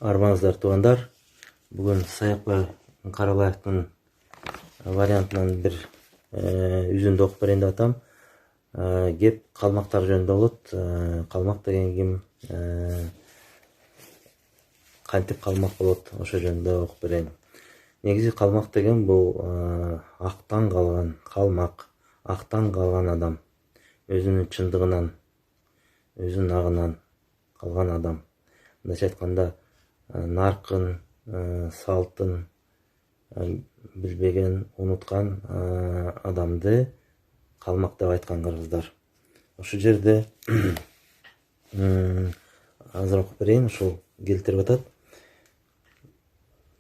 Арбаңыздар туугандар. Бүгүн Саякбай Каралаевдин вариантынан бир үзүндү окуп берейин деп атам. Кеп калмактар жөнүндө болот. Калмак деген ким, кантип калмак болот, ошо жөнүндө окуп берейин. Негизи калмак деген бул актан калган калмак, актан калган адам, өзүнүн чындыгынан, өзүнүн агынан калган адам. Мындайча айтканда, наркын, салтын билбеген, унуткан адамды калмак деп айткан кыргыздар. Ушул жерде азыр окуп берейин, ушул келтирип атат.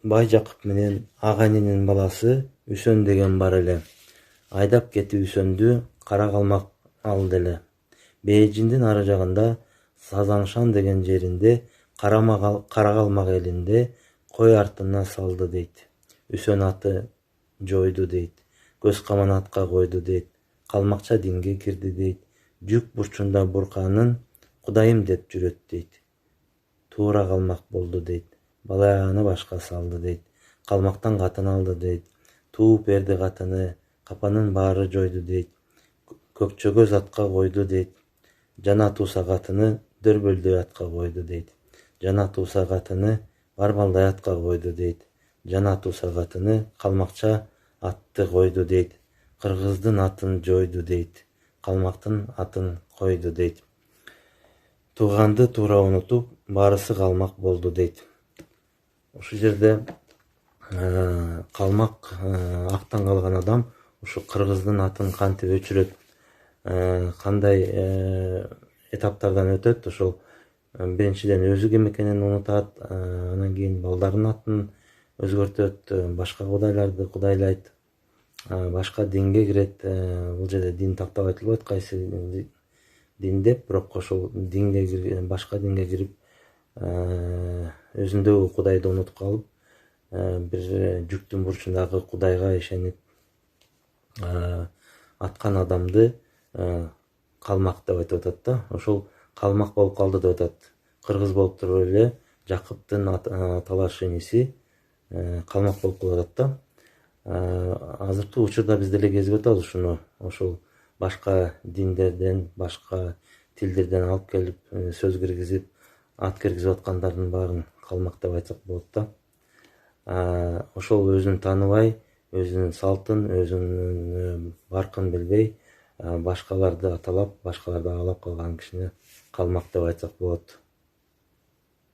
Бай Жакып менен ага ининин баласы Үсөн деген бар эле. Айдап кетип Үсөндү кара калмак алды эле. Бээжиндин ары жагында Сазаңшан деген жеринде кара калмак элинде кой артына салды дейт. Үсөн аты жойду дейт. Көз каман атка койду дейт. Калмакча динге кирди дейт. Жүк бурчунда бурканын Кудайым деп жүрөт дейт. Туура калмак болду дейт. Балаяны башка салды дейт. Калмактан катын алды дейт. Тууп берди катыны, капанын баары жойду дейт. Көкчөгөз атка койду дейт. Жана туса катыны Дөрбөлдөй атка койду дейт. Жана туса катыны Барбалдай атка койду дейт. Жана туса катыны калмакча атты койду дейт. Кыргыздын атын жойду дейт. Калмактын атын койду дейт. Тууганды туура унутуп, баарысы калмак болду дейт. Ушул жерде калмак, актан калган адам ушу кыргыздын атын кантип өчүрөт, кандай этаптардан өтөт, ошол биринчиден өзү ким экенин унутат, анан кийин балдарынын атын өзгөртөт, башка кудайларды кудайлайт, башка динге кирет. Бул жерде дин тактап айтылбайт, кайсы дин деп, бирок ошол динге, башка динге кирип, өзүндөгү кудайды унутуп калып, бир жүктүн бурчундагы кудайга ишенип аткан адамды калмак деп айтып атат да. Ошол калмак болуп калды деп атат. Кыргыз болуп туруп эле Жакыптын аталаш иниси калмак болуп калып атат да. Азыркы учурда биз деле кезип атабыз ушуну. Ошол башка диндерден, башка тилдерден алып келип, сөз киргизип, ат киргизип аткандардын баарын калмак деп айтсак болот да. Ошол өзүн тааныбай, өзүнүн салтын, өзүнүн баркын билбей, башкаларды аталап, башкаларды агалап калган кишини калмак деп айтсак болот.